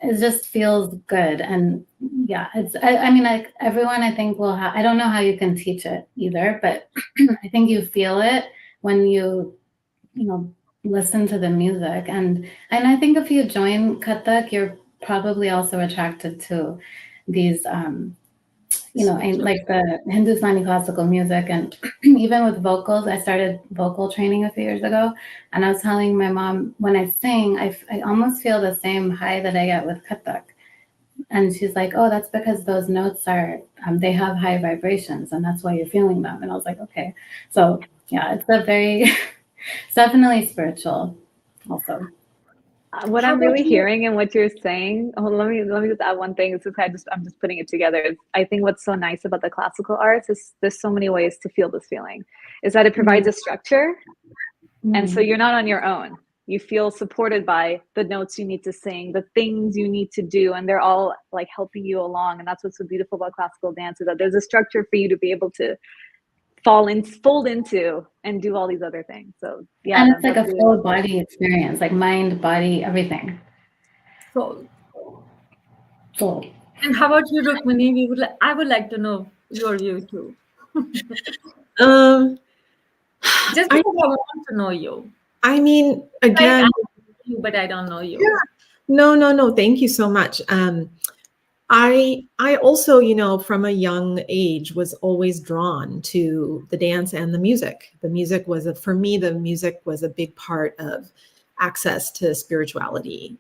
it just feels good. And yeah, like everyone, I think, will have, I don't know how you can teach it either, but I think you feel it when you listen to the music. And I think if you join Kathak, you're probably also attracted to these like the Hindustani classical music. And even with vocals, I started vocal training a few years ago, and I was telling my mom, when I sing, I almost feel the same high that I get with Kathak. And she's like, oh, that's because those notes are, they have high vibrations, and that's why you're feeling them. And I was like, okay. So yeah, it's it's definitely spiritual also. What I'm really hearing and what you're saying, let me just add one thing. I'm just putting it together. I think what's so nice about the classical arts is there's so many ways to feel this feeling, is that it provides a structure. And so you're not on your own. You feel supported by the notes you need to sing, the things you need to do, and they're all like helping you along. And that's what's so beautiful about classical dance, is that there's a structure for you to be able to fold into and do all these other things. So yeah, and it's like a full body experience, like mind, body, everything. Soul. Soul. And how about you, Rukmini? I would like to know your view too. Just because I want to know you. I mean, again, but I don't know you. Yeah. No. Thank you so much. I also, from a young age, was always drawn to the dance and the music. The music was for me, the music was a big part of access to spirituality.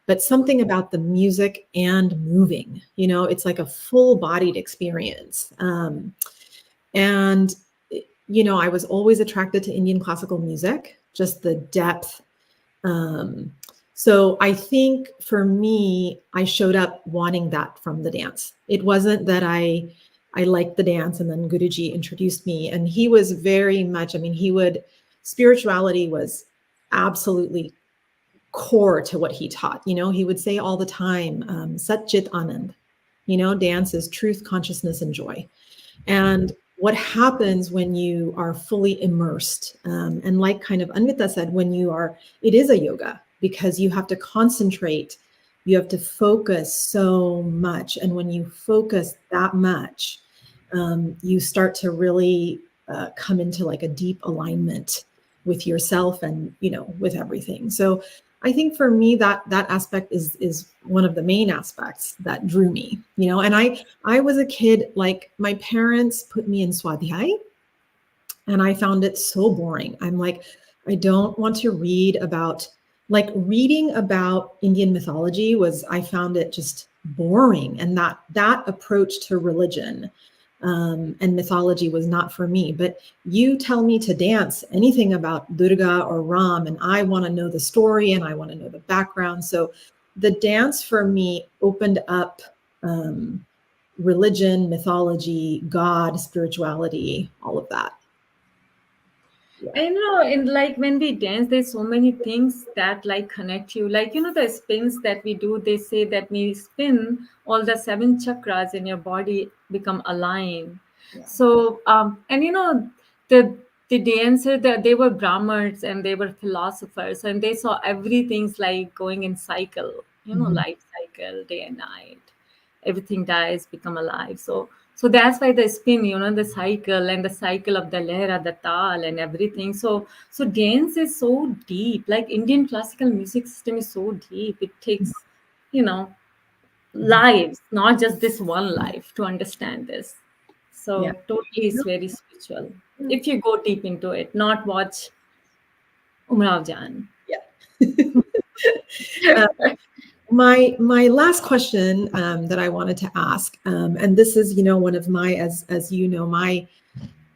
But something about the music and moving, it's like a full-bodied experience. And I was always attracted to Indian classical music, just the depth, So I think for me, I showed up wanting that from the dance. It wasn't that I liked the dance and then Guruji introduced me, and he was very much, I mean, spirituality was absolutely core to what he taught. You know, he would say all the time, Sat Chit Anand, you know, dance is truth, consciousness, and joy. And what happens when you are fully immersed, and like kind of Anvita said, it is a yoga because you have to concentrate, you have to focus so much. And when you focus that much, you start to really come into like a deep alignment with yourself and, you know, with everything. So I think for me that aspect is one of the main aspects that drew me, you know. And I was a kid, like my parents put me in Swadhyay and I found it so boring. I'm like, I don't want to read about, like reading about Indian mythology I found it just boring. And that approach to religion and mythology was not for me. But you tell me to dance anything about Durga or Ram, and I want to know the story and I want to know the background. So the dance for me opened up religion, mythology, God, spirituality, all of that. And in like when we dance, there's so many things that like connect you. Like, the spins that we do, they say that we spin, all the 7 chakras in your body become aligned. Yeah. So, and the dancer, they were Brahmins and they were philosophers, and they saw everything's like going in cycle, life cycle, day and night. Everything dies, become alive. So that's why the spin, the cycle of the lehra, the tal, and everything. So dance is so deep. Like Indian classical music system is so deep. It takes, lives, not just this one life, to understand this. So Yeah. totally, it's very spiritual. If you go deep into it, not watch Umrav Jan. Yeah. My last question that I wanted to ask, and this is, one of my, as you know, my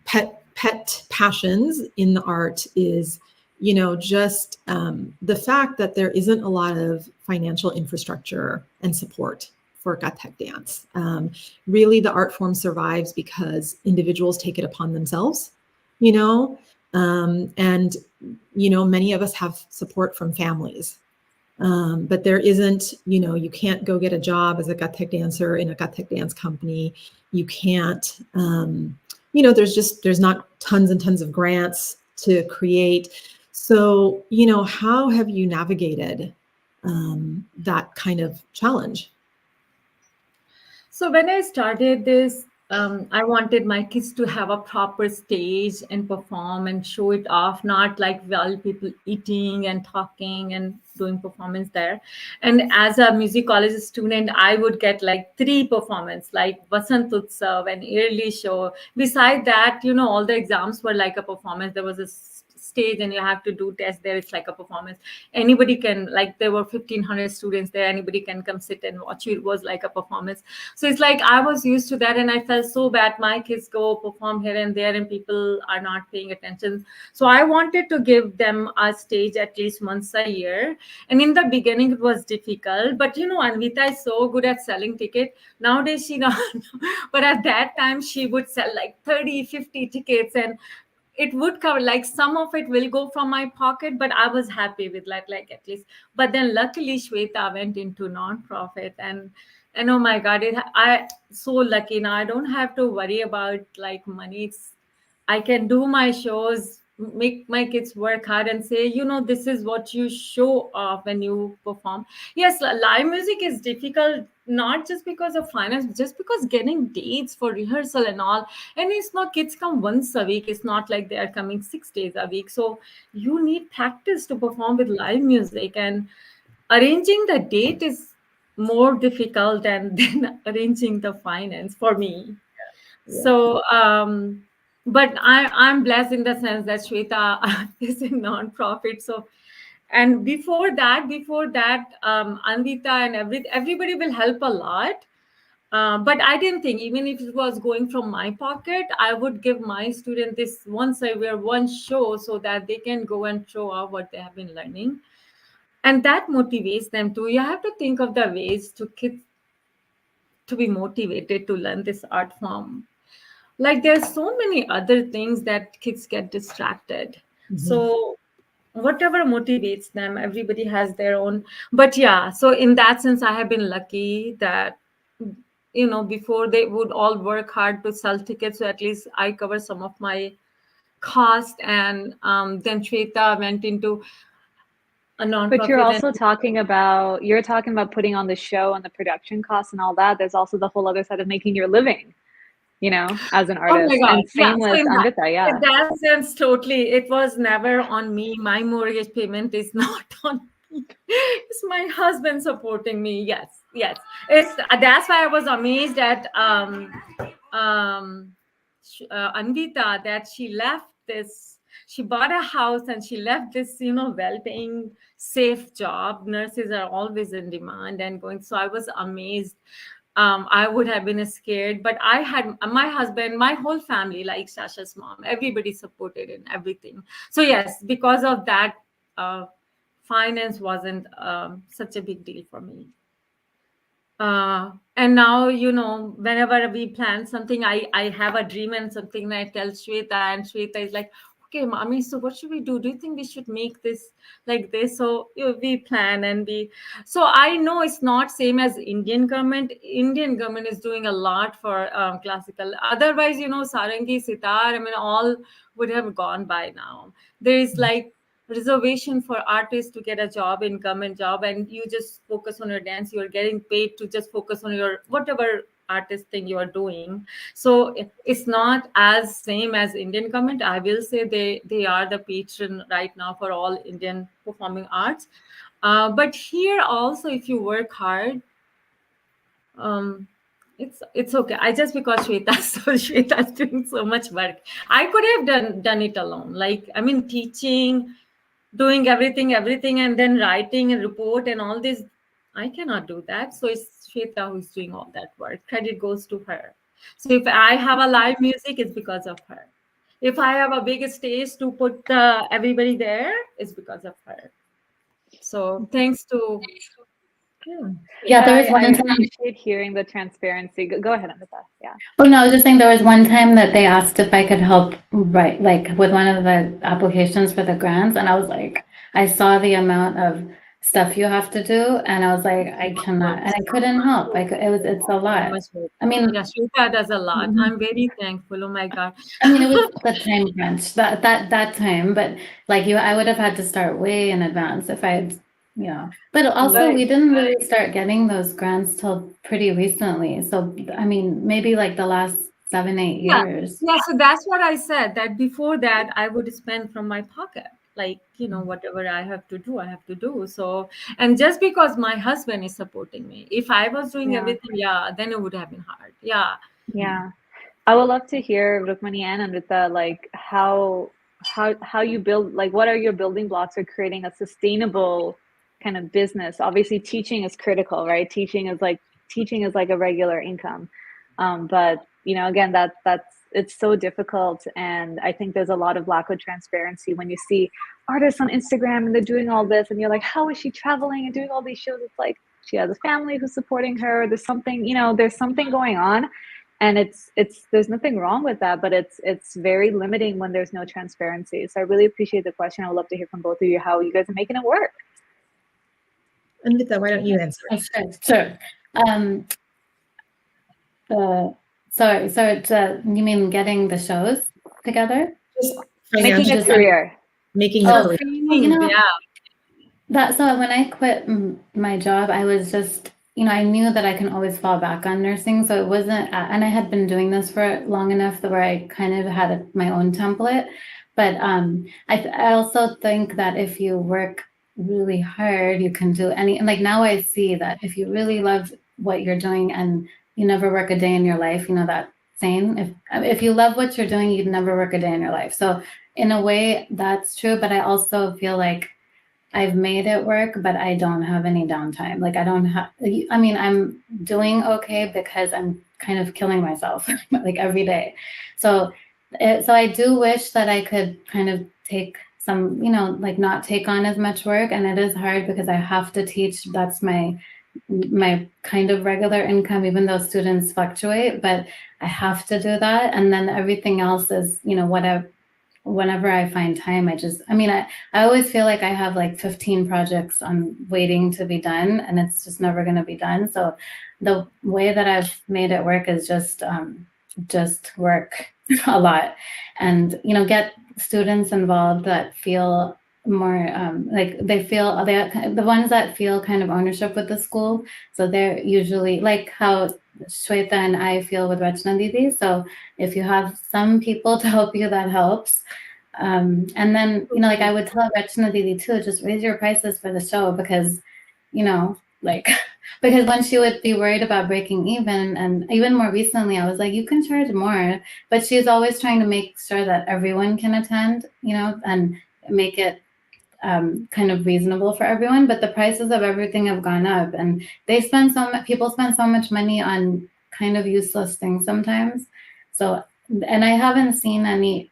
pet passions in the art is, just the fact that there isn't a lot of financial infrastructure and support for Kathak dance. Really, the art form survives because individuals take it upon themselves, and, many of us have support from families. But there isn't, you can't go get a job as a Kathak dancer in a Kathak dance company. You can't, there's not tons and tons of grants to create. So, how have you navigated that kind of challenge? So when I started this, I wanted my kids to have a proper stage and perform and show it off, not like while people eating and talking and doing performance there. And as a musicologist student, I would get like 3 performance, like Vasant Utsav and yearly show. Beside that, all the exams were like a performance. There was a stage and you have to do tests there. It's like a performance. Anybody can, like there were 1,500 students there. Anybody can come sit and watch you. It was like a performance. So it's like I was used to that and I felt so bad. My kids go perform here and there and people are not paying attention. So I wanted to give them a stage at least once a year. And in the beginning, it was difficult. But, Anvita is so good at selling tickets. Nowadays, she not. But at that time, she would sell like 30, 50 tickets and it would cover, like some of it will go from my pocket, but I was happy with that, like at least. But then luckily Shweta went into non-profit and oh my God, I so lucky now. I don't have to worry about like money. I can do my shows, make my kids work hard and say, this is what you show off when you perform. Yes, live music is difficult, not just because of finance, just because getting dates for rehearsal and all. And it's not, kids come once a week. It's not like they are coming 6 days a week. So you need practice to perform with live music, and arranging the date is more difficult than arranging the finance for me. Yeah. So, but I'm blessed in the sense that Shweta is a non-profit. So, and before that, Anvita and everybody will help a lot. But I didn't think, even if it was going from my pocket, I would give my student this once a year, one show, so that they can go and show off what they have been learning. and that motivates them too. You have to think of the ways to kids to be motivated to learn this art form. Like there's so many other things that kids get distracted. So whatever motivates them, everybody has their own. But yeah, so in that sense, I have been lucky that, before they would all work hard to sell tickets, so at least I cover some of my cost. And then Shweta went into a But you're nonprofit. also talking about putting on the show and the production costs and all that. There's also the whole other side of making your living, as an Oh my artist. God. And Yeah. same So with Anvita, in yeah. that sense, totally, it was never on me. My mortgage payment is not on me. It's my husband supporting me. Yes. Yes. That's why I was amazed at um, Anvita, that she bought a house and she left this, well-paying, safe job. Nurses are always in demand and going. So I was amazed. I would have been scared, but I had my husband, my whole family, like Sasha's mom, everybody supported in everything. So yes, because of that, finance wasn't such a big deal for me. And now, whenever we plan something, I have a dream and something, and I tell Shweta, and Shweta is like, okay, mommy, so what should we do? Do you think we should make this like this? So we plan and so I know it's not same as Indian government. Indian government is doing a lot for classical. Otherwise, Sarangi, sitar, I mean, all would have gone by now. There is like reservation for artists to get a job in government job, and you just focus on your dance. You are getting paid to just focus on your whatever artist thing you are doing. So it's not as same as Indian government. I will say they are the patron right now for all Indian performing arts. But here also, if you work hard, um it's okay. I just because Shweta so Shweta's doing so much work. I could have done it alone. Like, I mean, teaching, doing everything, and then writing and report and all this. I cannot do that. So it's Shweta who's doing all that work. Credit goes to her. So if I have a live music, it's because of her. If I have a big stage to put everybody there, it's because of her. So thanks to Yeah, there was I one time. appreciate hearing the transparency. Go ahead, Anvita. Yeah. Oh no, I was just saying there was one time that they asked if I could help write, like with one of the applications for the grants, and I was like, I saw the amount of stuff you have to do, and I was like, I cannot, and I couldn't help. It's a lot. I mean, yeah, Shweta does a lot. mhm. I'm very thankful. Oh my God. I mean, it was the time crunch that time, but like I would have had to start way in advance if I had, But also, But we didn't really start getting those grants till pretty recently. So, I mean, maybe like the last 7, 8 Yeah, years. yeah. So that's what I said, that before that I would spend from my pocket. Like, whatever I have to do, I have to do. So, and just because my husband is supporting me, if I was doing yeah, everything, yeah, then it would have been hard. Yeah. yeah. I would love to hear Rukmani and Anvita, like how you build, like what are your building blocks for creating a sustainable kind of business? Obviously, teaching is critical, right? Teaching is like a regular income, but again, that's it's so difficult, and I think there's a lot of lack of transparency when you see artists on Instagram and they're doing all this, and you're like, how is she traveling and doing all these shows? It's like she has a family who's supporting her. There's something, there's something going on, and it's there's nothing wrong with that, but it's very limiting when there's no transparency. So I really appreciate the question. I would love to hear from both of you how you guys are making it work. Anvita, why don't you answer? Oh, sure. So it's, you mean getting the shows together? Just Making a financial, career. making a Oh, career. yeah. So when I quit my job, I was just, I knew that I can always fall back on nursing. So it wasn't, and I had been doing this for long enough that where I kind of had my own template. But I also think that if you work really hard, you can do any, and like now I see that if you really love what you're doing and you never work a day in your life, that saying, if you love what you're doing, you'd never work a day in your life. So in a way that's true, but I also feel like I've made it work, but I don't have any downtime. Like I don't have, I mean, I'm doing okay because I'm kind of killing myself like every day. So I do wish that I could kind of take some, like not take on as much work. And it is hard because I have to teach. That's my kind of regular income, even though students fluctuate, but I have to do that. And then everything else is, whenever I find time, I always feel like I have like 15 projects waiting to be done, and it's just never going to be done. So the way that I've made it work is just work a lot, and get students involved that feel more like the ones that feel kind of ownership with the school. So they're usually like how Shweta and I feel with Rachana Didi. So if you have some people to help you, that helps. And then, like I would tell Rachana Didi too, just raise your prices for the show because, like, because when she would be worried about breaking even, and even more recently, I was like, you can charge more, but she's always trying to make sure that everyone can attend, and make it kind of reasonable for everyone. But the prices of everything have gone up, and people spend so much money on kind of useless things sometimes. So, and I haven't seen any.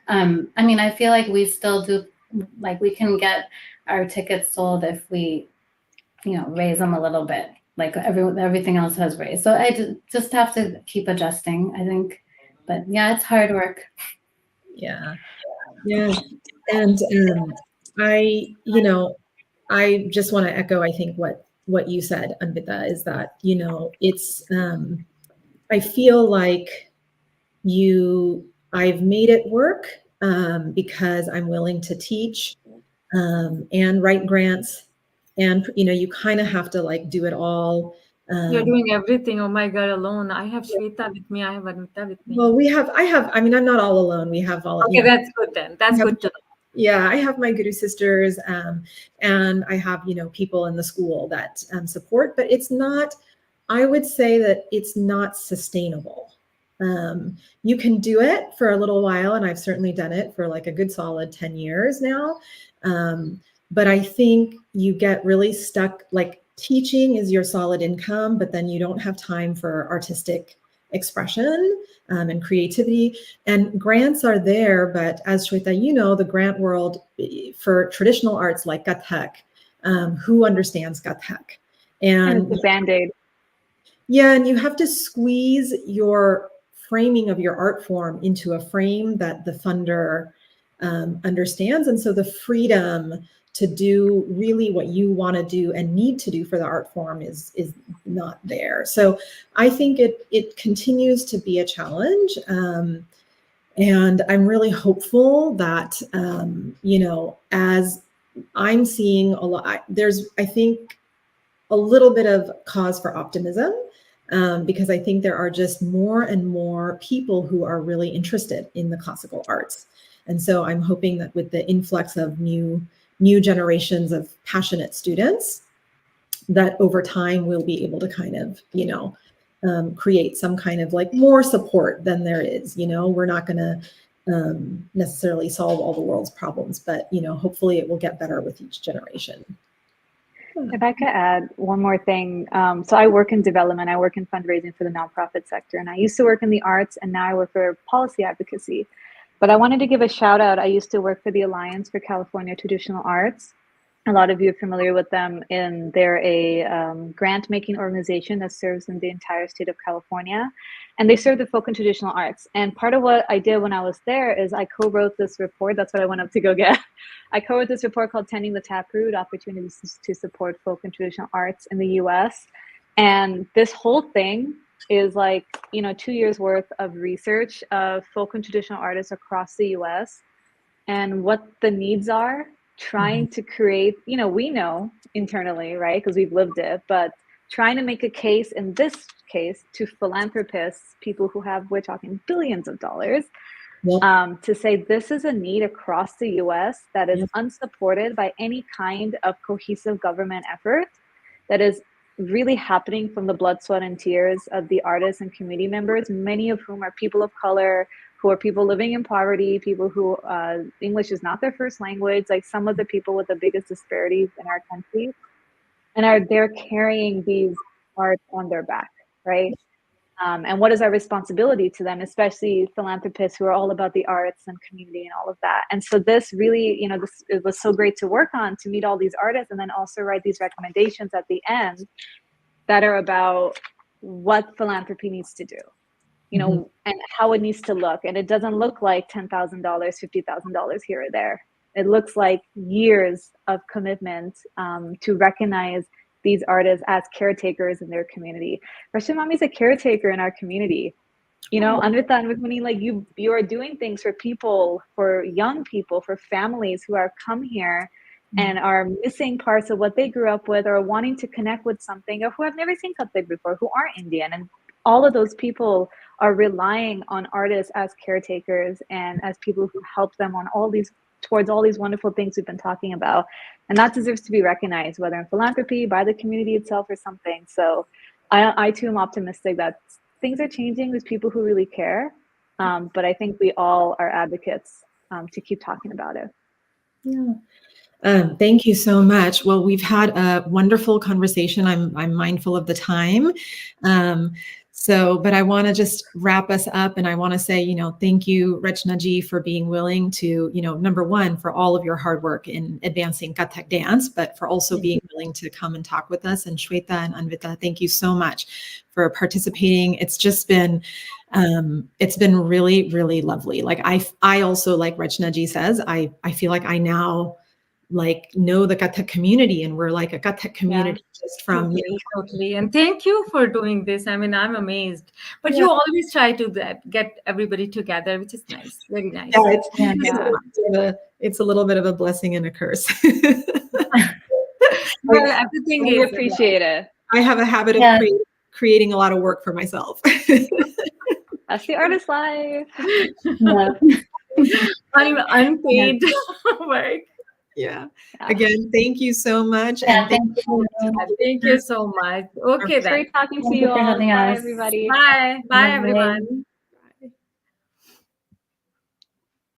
I feel like we still do, like we can get our tickets sold if we, raise them a little bit. Like everything else has raised. So I just have to keep adjusting, I think. But yeah, it's hard work. Yeah. And I just want to echo, I think what you said, Anvita, is that, it's, I feel like I've made it work because I'm willing to teach and write grants. And, you kind of have to like do it all. You're doing everything. Oh my God, alone. I have Shweta with me. I have Anvita with me. Well, I'm not all alone. We have all. Okay, that's good then. That's good to know. Yeah, I have my Guru sisters, and I have, people in the school that support, but it's not, I would say that it's not sustainable. You can do it for a little while, and I've certainly done it for like a good solid 10 years now. But I think you get really stuck, like teaching is your solid income, but then you don't have time for artistic expression and creativity. And grants are there, but as Shweta, the grant world for traditional arts like Kathak, who understands Kathak? And it's a Band-Aid. Yeah, and you have to squeeze your framing of your art form into a frame that the funder understands. And so the freedom to do really what you want to do and need to do for the art form is not there. So I think it continues to be a challenge. And I'm really hopeful that, as I'm seeing a lot, there's, I think, a little bit of cause for optimism because I think there are just more and more people who are really interested in the classical arts. And so I'm hoping that with the influx of new generations of passionate students, that over time we'll be able to kind of, create some kind of like more support than there is. We're not going to necessarily solve all the world's problems, but, hopefully it will get better with each generation. If I could add one more thing. So I work in development, I work in fundraising for the nonprofit sector, and I used to work in the arts, and now I work for policy advocacy. But I wanted to give a shout out. I used to work for the Alliance for California Traditional Arts. A lot of you are familiar with them, and they're a grant-making organization that serves in the entire state of California, and they serve the folk and traditional arts. And part of what I did when I was there is I co-wrote this report. That's what I went up to go get. I co-wrote this report called Tending the Taproot, Opportunities to Support Folk and Traditional Arts in the US. And this whole thing is like, 2 years worth of research of folk and traditional artists across the US and what the needs are, trying to create, we know internally, right? Because we've lived it, but trying to make a case in this case to philanthropists, people who have, we're talking billions of dollars, to say this is a need across the US that is unsupported by any kind of cohesive government effort, that is really happening from the blood, sweat, and tears of the artists and community members, many of whom are people of color, who are people living in poverty, people who English is not their first language, like some of the people with the biggest disparities in our country, and they're carrying these arts on their back, right? And what is our responsibility to them, especially philanthropists who are all about the arts and community and all of that. And so this really, it was so great to work on, to meet all these artists and then also write these recommendations at the end that are about what philanthropy needs to do, and how it needs to look. And it doesn't look like $10,000, $50,000 here or there. It looks like years of commitment to recognize these artists as caretakers in their community. Rachana Mami is a caretaker in our community. Anvita and Rukmini, like you are doing things for people, for young people, for families who are come here and are missing parts of what they grew up with, or wanting to connect with something, or who have never seen Kathak before, who aren't Indian. And all of those people are relying on artists as caretakers and as people who help them on towards all these wonderful things we've been talking about. And that deserves to be recognized, whether in philanthropy, by the community itself, or something. So I too am optimistic that things are changing. There's people who really care. But I think we all are advocates to keep talking about it. Yeah. Thank you so much. Well, we've had a wonderful conversation. I'm mindful of the time. But I want to just wrap us up, and I want to say, thank you, Rachana ji, for being willing to, number one, for all of your hard work in advancing Kathak dance, but for also being willing to come and talk with us. And Shweta and Anvita, thank you so much for participating. It's just been, it's been really, really lovely. Like I also, like Rachana ji says, I feel like I now know the Kathak community, and we're like a Kathak community just from totally. And thank you for doing this. I mean, I'm amazed. But you always try to get everybody together, which is nice. Very nice. It's a little bit of a blessing and a curse. Well, everything we appreciate it. I have a habit of creating a lot of work for myself. That's the artist life. Unpaid work. Yeah. Again, thank you so much. And thank you so much. Okay, then. Great talking to you all. Bye, everybody. Bye. Bye, everyone.